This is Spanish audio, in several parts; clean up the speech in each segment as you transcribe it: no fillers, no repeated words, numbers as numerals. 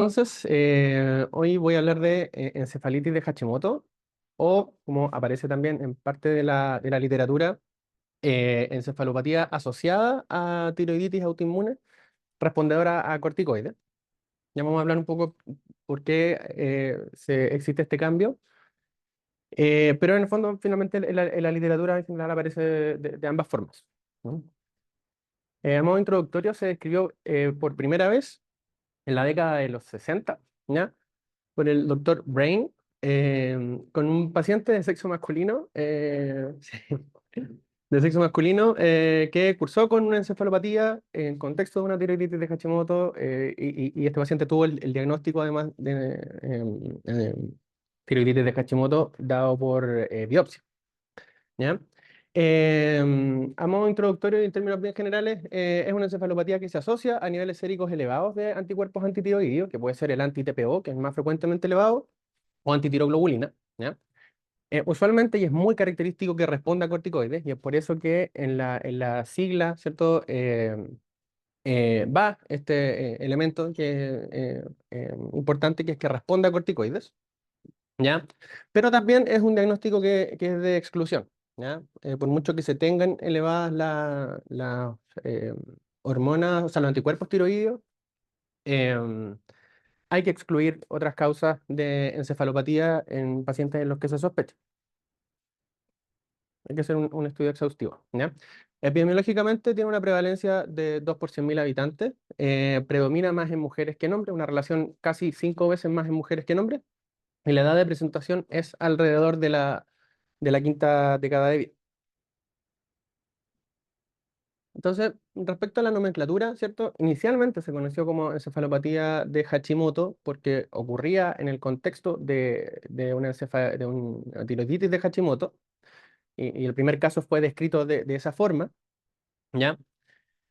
Entonces, hoy voy a hablar de encefalitis de Hashimoto, o como aparece también en parte de la literatura, encefalopatía asociada a tiroiditis autoinmune respondedora a corticoides. Ya vamos a hablar un poco por qué existe este cambio, pero en el fondo, finalmente, en la literatura en general aparece de ambas formas, ¿no? A modo introductorio, se describió por primera vez en la década de los 60, ¿ya? Por el doctor Brain, con un paciente de sexo masculino, sí, de sexo masculino, que cursó con una encefalopatía en contexto de una tiroiditis de Hashimoto, y este paciente tuvo el diagnóstico además de tiroiditis de Hashimoto dado por biopsia, ¿ya? A modo introductorio y en términos bien generales, es una encefalopatía que se asocia a niveles séricos elevados de anticuerpos antitiroideos, que puede ser el anti-TPO, que es más frecuentemente elevado, o antitiroglobulina, ¿ya? Usualmente, y es muy característico que responda a corticoides, y es por eso que en la sigla, ¿cierto? Va este elemento que importante, que es que responda a corticoides, ¿ya? Pero también es un diagnóstico que es de exclusión, ¿ya? Por mucho que se tengan elevadas las hormonas, o sea, los anticuerpos tiroideos, em, hay que excluir otras causas de encefalopatía en pacientes en los que se sospecha. Hay que hacer un estudio exhaustivo, ¿ya? Epidemiológicamente tiene una prevalencia de 2 por 100.000 habitantes, predomina más en mujeres que en hombres, una relación casi 5 veces más en mujeres que en hombres, y la edad de presentación es alrededor de la quinta década de vida. Entonces, respecto a la nomenclatura, ¿cierto? Inicialmente se conoció como encefalopatía de Hashimoto porque ocurría en el contexto de una tiroiditis de Hashimoto, y el primer caso fue descrito de esa forma, ¿ya?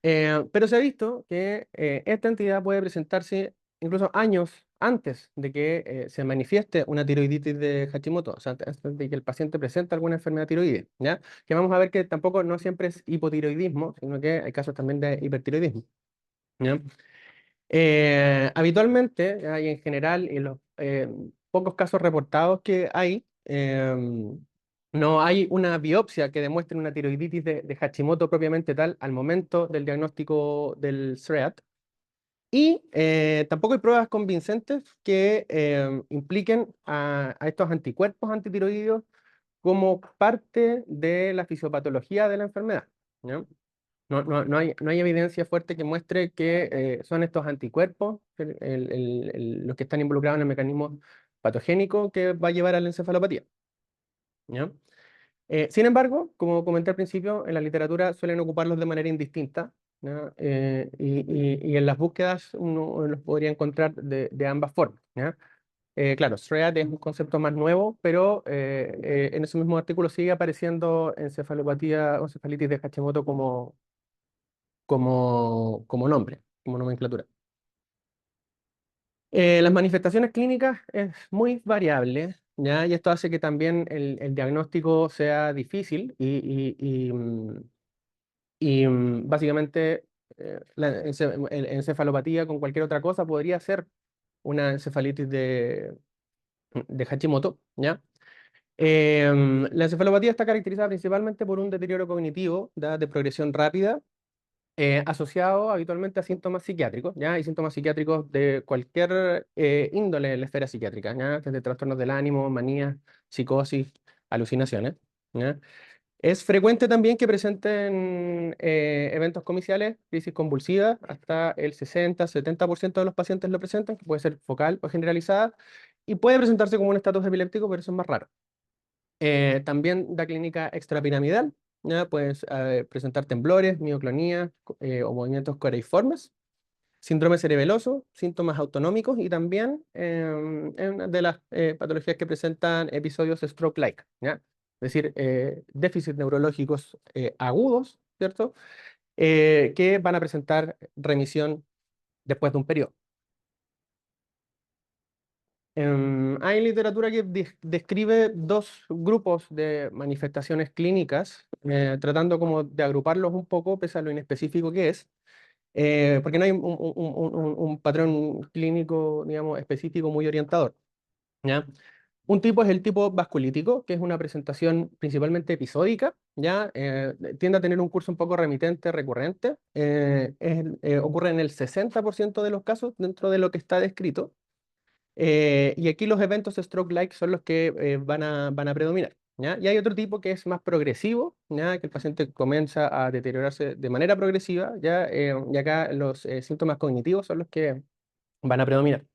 Pero se ha visto que esta entidad puede presentarse incluso años antes de que se manifieste una tiroiditis de Hashimoto, o sea, antes de que el paciente presente alguna enfermedad tiroidea, ¿ya? Que vamos a ver que tampoco no siempre es hipotiroidismo, sino que hay casos también de hipertiroidismo, ¿ya? Habitualmente, ¿ya? Y en general, en los pocos casos reportados que hay, no hay una biopsia que demuestre una tiroiditis de Hashimoto propiamente tal al momento del diagnóstico del SREAT. Y tampoco hay pruebas convincentes que impliquen a estos anticuerpos antitiroideos como parte de la fisiopatología de la enfermedad, ¿ya? No hay evidencia fuerte que muestre que son estos anticuerpos los que están involucrados en el mecanismo patogénico que va a llevar a la encefalopatía, ¿ya? Sin embargo, como comenté al principio, en la literatura suelen ocuparlos de manera indistinta, ¿ya? Y en las búsquedas uno los podría encontrar de ambas formas, ¿ya? Claro, SREAT es un concepto más nuevo, pero en ese mismo artículo sigue apareciendo encefalopatía o encefalitis de Hashimoto como nombre, como nomenclatura. Las manifestaciones clínicas es muy variable, ¿ya? Y esto hace que también el diagnóstico sea difícil básicamente la encefalopatía con cualquier otra cosa podría ser una encefalitis de Hashimoto, ¿ya? La encefalopatía está caracterizada principalmente por un deterioro cognitivo, ¿ya? De progresión rápida, asociado habitualmente a síntomas psiquiátricos, ¿ya? Hay síntomas psiquiátricos de cualquier índole en la esfera psiquiátrica, ¿ya? Desde trastornos del ánimo, manías, psicosis, alucinaciones, ¿ya? Es frecuente también que presenten eventos comiciales, crisis convulsivas, hasta el 60-70% de los pacientes lo presentan, que puede ser focal o generalizada, y puede presentarse como un estatus epiléptico, pero eso es más raro. También da clínica extrapiramidal, ¿ya? Puedes presentar temblores, mioclonía o movimientos coreiformes, síndrome cerebeloso, síntomas autonómicos y también es una de las patologías que presentan episodios stroke-like, ¿ya? Es decir, déficits neurológicos agudos, ¿cierto? Que van a presentar remisión después de un periodo. Hay literatura que describe dos grupos de manifestaciones clínicas, tratando como de agruparlos un poco, pese a lo inespecífico que es. porque no hay un patrón clínico, digamos, específico muy orientador, ¿ya? Un tipo es el tipo vasculítico, que es una presentación principalmente episódica, ¿ya? Tiende a tener un curso un poco remitente, recurrente. Ocurre en el 60% de los casos dentro de lo que está descrito. Y aquí los eventos stroke-like son los que van a predominar, ¿ya? Y hay otro tipo que es más progresivo, ¿ya? Que el paciente comienza a deteriorarse de manera progresiva, ¿ya? Y acá los síntomas cognitivos son los que van a predominar.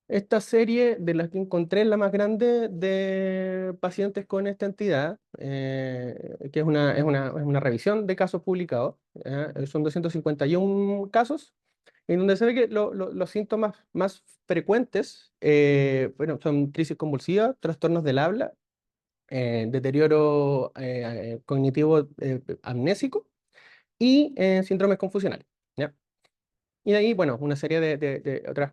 Esta serie de las que encontré es la más grande de pacientes con esta entidad, que es una revisión de casos publicados. Son 251 casos, en donde se ve que los síntomas más frecuentes, bueno, son crisis convulsiva, trastornos del habla, deterioro cognitivo amnésico y síndromes confusionales. ¿Ya? Y de ahí, bueno, una serie de otras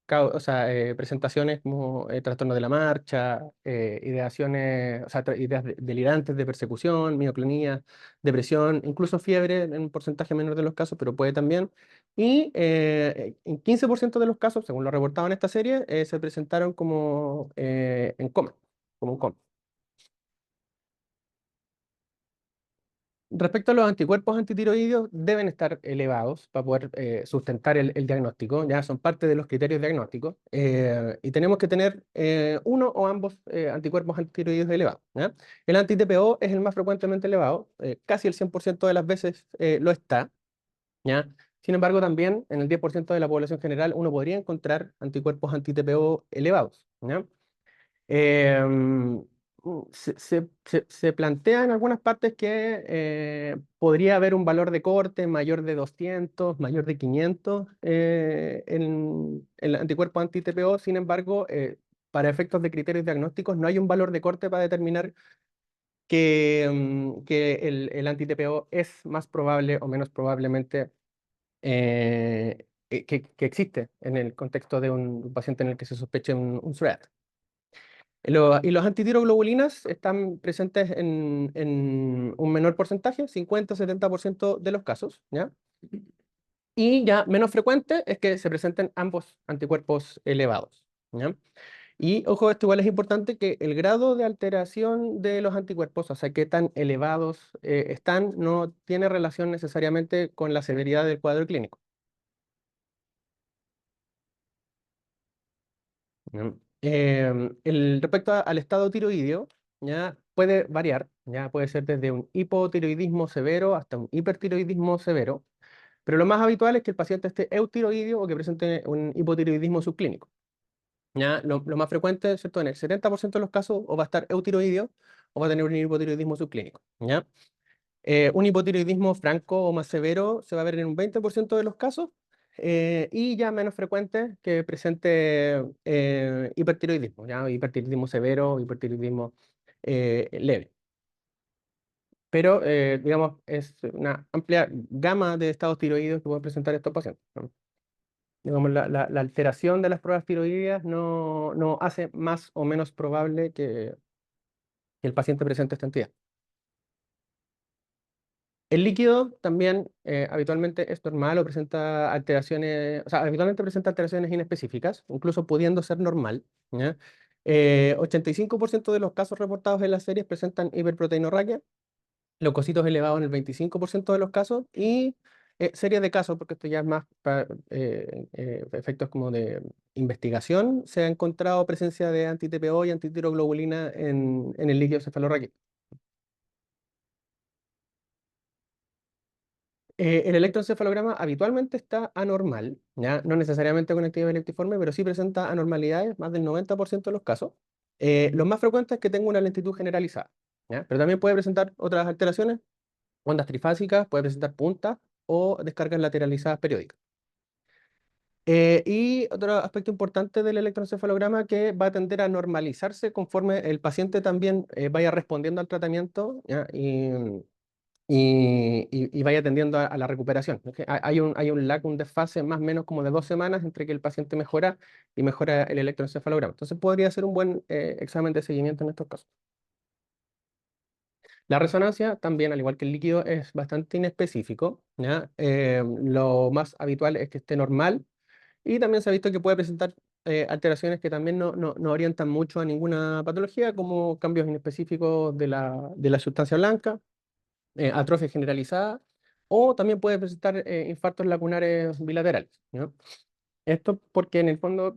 o sea, presentaciones como trastorno de la marcha, ideaciones, o sea, ideas delirantes de persecución, mioclonía, depresión, incluso fiebre en un porcentaje menor de los casos, pero puede también. Y en 15% de los casos, según lo reportado en esta serie, se presentaron como en coma, como un coma. Respecto a los anticuerpos antitiroideos, deben estar elevados para poder sustentar el diagnóstico, ya son parte de los criterios diagnósticos, y tenemos que tener uno o ambos anticuerpos antitiroideos elevados, ¿ya? El anti-TPO es el más frecuentemente elevado, casi el 100% de las veces lo está, ¿ya? Sin embargo, también en el 10% de la población general uno podría encontrar anticuerpos anti-TPO elevados, ¿ya? Se plantea en algunas partes que podría haber un valor de corte mayor de 200, mayor de 500 en el anticuerpo anti-TPO. Sin embargo, para efectos de criterios diagnósticos no hay un valor de corte para determinar que el anti-TPO es más probable o menos probablemente que existe en el contexto de un paciente en el que se sospeche un SURAT. Y los antitiroglobulinas están presentes en un menor porcentaje, 50-70% de los casos, ¿ya? Y ya menos frecuente es que se presenten ambos anticuerpos elevados, ¿ya? Y ojo, esto igual es importante que el grado de alteración de los anticuerpos, o sea, qué tan elevados están, no tiene relación necesariamente con la severidad del cuadro clínico. ¿Ya? Respecto al estado tiroideo, ya puede variar, ya puede ser desde un hipotiroidismo severo hasta un hipertiroidismo severo, pero lo más habitual es que el paciente esté eutiroideo o que presente un hipotiroidismo subclínico. Ya, lo más frecuente, ¿cierto? En el 70% de los casos o va a estar eutiroideo o va a tener un hipotiroidismo subclínico. ¿Ya? Un hipotiroidismo franco o más severo se va a ver en un 20% de los casos, y ya menos frecuente que presente hipertiroidismo, ¿ya? Hipertiroidismo severo, hipertiroidismo leve. Pero, digamos, es una amplia gama de estados tiroideos que pueden presentar estos pacientes, ¿no? Digamos, la alteración de las pruebas tiroideas no hace más o menos probable que el paciente presente esta entidad. El líquido también habitualmente es normal o presenta alteraciones, o sea, habitualmente presenta alteraciones inespecíficas, incluso pudiendo ser normal, ¿ya? 85% de los casos reportados en las series presentan hiperproteinorraquia, leucocitos elevados en el 25% de los casos y series de casos, porque esto ya es más para efectos como de investigación, se ha encontrado presencia de anti-TPO y antitiroglobulina en el líquido cefalorraquídeo. El electroencefalograma habitualmente está anormal, ¿ya? No necesariamente con actividad electriforme, pero sí presenta anormalidades, más del 90% de los casos. Lo más frecuente es que tenga una lentitud generalizada, ¿ya? Pero también puede presentar otras alteraciones, ondas trifásicas, puede presentar puntas o descargas lateralizadas periódicas. Y otro aspecto importante del electroencefalograma que va a tender a normalizarse conforme el paciente también vaya respondiendo al tratamiento, ¿ya? Y vaya tendiendo a la recuperación. ¿Ok? Hay un lag, un desfase más o menos como de 2 semanas entre que el paciente mejora y mejora el electroencefalograma. Entonces podría ser un buen examen de seguimiento en estos casos. La resonancia también, al igual que el líquido, es bastante inespecífico, ¿ya? Lo más habitual es que esté normal y también se ha visto que puede presentar alteraciones que también no orientan mucho a ninguna patología, como cambios inespecíficos de la sustancia blanca, atrofia generalizada, o también puede presentar infartos lacunares bilaterales, ¿no? Esto porque en el fondo,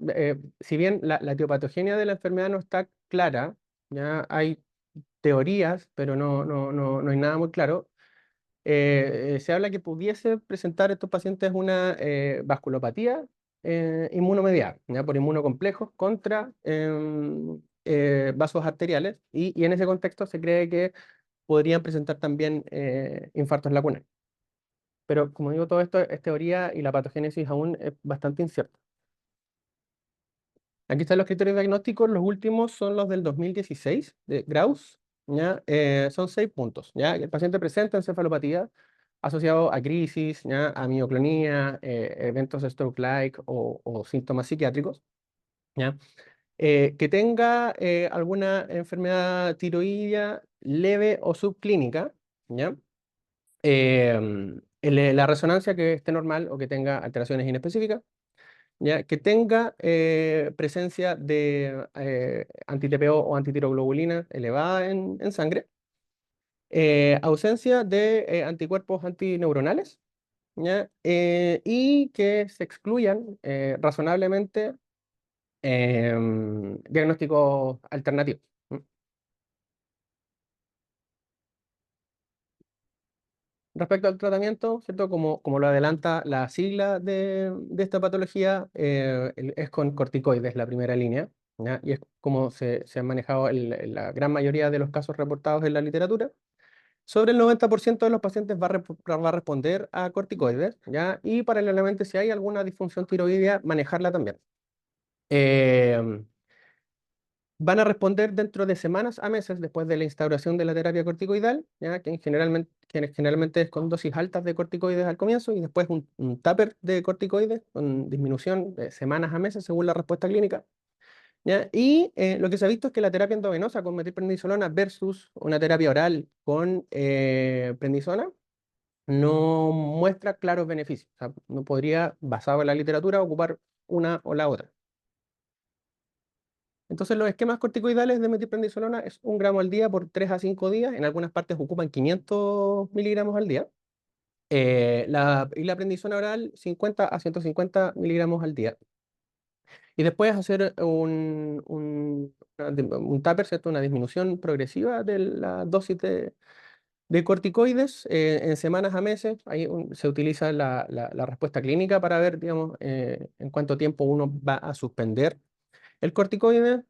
si bien la etiopatogenia de la enfermedad no está clara, ya hay teorías, pero no hay nada muy claro. Se habla que pudiese presentar estos pacientes una vasculopatía inmunomediada, ¿ya? Por inmunocomplejos contra vasos arteriales, y en ese contexto se cree que podrían presentar también infartos lacunares. Pero como digo, todo esto es teoría y la patogénesis aún es bastante incierta. Aquí están los criterios diagnósticos, los últimos son los del 2016 de Graus, ¿ya? Son 6 puntos, ¿ya? El paciente presenta encefalopatía asociado a crisis, ¿ya? A mioclonía, eventos stroke-like o síntomas psiquiátricos, ¿ya? Que tenga alguna enfermedad tiroidea leve o subclínica, ¿ya? La resonancia que esté normal o que tenga alteraciones inespecíficas, ¿ya? Que tenga presencia de anti-TPO o antitiroglobulina elevada en sangre, ausencia de anticuerpos antineuronales, ¿ya? Y que se excluyan razonablemente diagnósticos alternativos. ¿Mm? Respecto al tratamiento, ¿cierto? Como lo adelanta la sigla de esta patología, es con corticoides la primera línea, ¿ya? Y es como se han manejado la gran mayoría de los casos reportados en la literatura. Sobre el 90% de los pacientes va a responder a corticoides, ¿ya? Y paralelamente, si hay alguna disfunción tiroidea, manejarla también. Eh, Van a responder dentro de semanas a meses después de la instauración de la terapia corticoidal, ¿ya? Que generalmente es con dosis altas de corticoides al comienzo y después un taper de corticoides con disminución de semanas a meses según la respuesta clínica, ¿ya? Y lo que se ha visto es que la terapia endovenosa con metilprednisolona versus una terapia oral con prednisona no muestra claros beneficios. O sea, no podría, basado en la literatura, ocupar una o la otra. Entonces, los esquemas corticoidales de metilprednisolona es 1 gramo al día por 3 a 5 días. En algunas partes ocupan 500 miligramos al día. Y la prednisona oral, 50 a 150 miligramos al día. Y después hacer un taper, ¿cierto? Una disminución progresiva de la dosis de corticoides en semanas a meses. Ahí se utiliza la respuesta clínica para ver, digamos, en cuánto tiempo uno va a suspender el corticoide.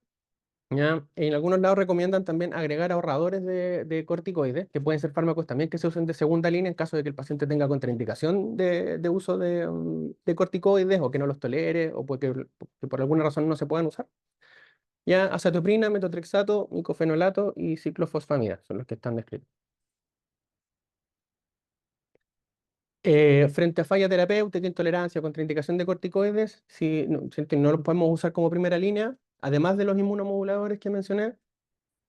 ¿Ya? En algunos lados recomiendan también agregar ahorradores de corticoides, que pueden ser fármacos también que se usen de segunda línea en caso de que el paciente tenga contraindicación de uso de corticoides o que no los tolere o porque, que por alguna razón no se puedan usar. Ya, acetoprina, metotrexato, micofenolato y ciclofosfamida son los que están descritos. Frente a falla terapéutica, intolerancia, contraindicación de corticoides, si no los podemos usar como primera línea, además de los inmunomoduladores que mencioné,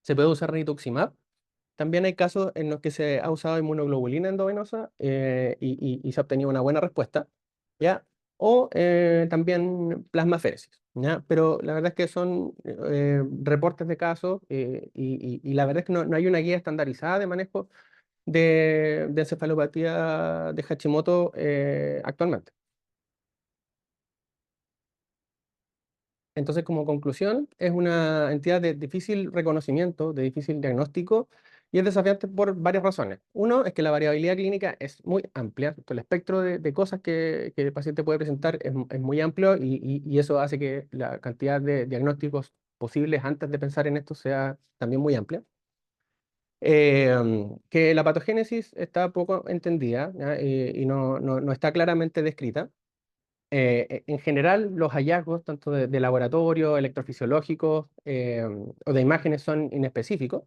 se puede usar rituximab. También hay casos en los que se ha usado inmunoglobulina endovenosa y se ha obtenido una buena respuesta, ¿ya? O también plasmaféresis, ¿ya? Pero la verdad es que son reportes de casos y la verdad es que no hay una guía estandarizada de manejo de encefalopatía de Hashimoto actualmente. Entonces, como conclusión, es una entidad de difícil reconocimiento, de difícil diagnóstico y es desafiante por varias razones. Uno es que la variabilidad clínica es muy amplia, el espectro de cosas que el paciente puede presentar es muy amplio y eso hace que la cantidad de diagnósticos posibles antes de pensar en esto sea también muy amplia. Que la patogénesis está poco entendida, ¿ya? Y no está claramente descrita. En general, los hallazgos, tanto de laboratorio, electrofisiológicos o de imágenes, son inespecíficos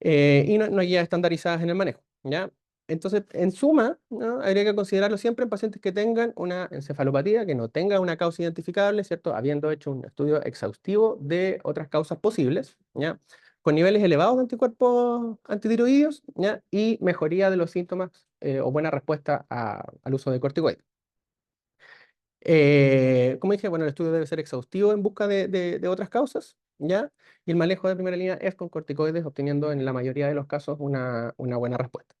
y no hay guías estandarizadas en el manejo, ¿ya? Entonces, en suma, ¿no? Habría que considerarlo siempre en pacientes que tengan una encefalopatía, que no tenga una causa identificable, ¿cierto? Habiendo hecho un estudio exhaustivo de otras causas posibles, ¿ya? con niveles elevados de anticuerpos antitiroideos, ¿ya? Y mejoría de los síntomas o buena respuesta al uso de corticoides. Como dije, bueno, el estudio debe ser exhaustivo en busca de otras causas, ¿ya? Y el manejo de primera línea es con corticoides, obteniendo en la mayoría de los casos una buena respuesta.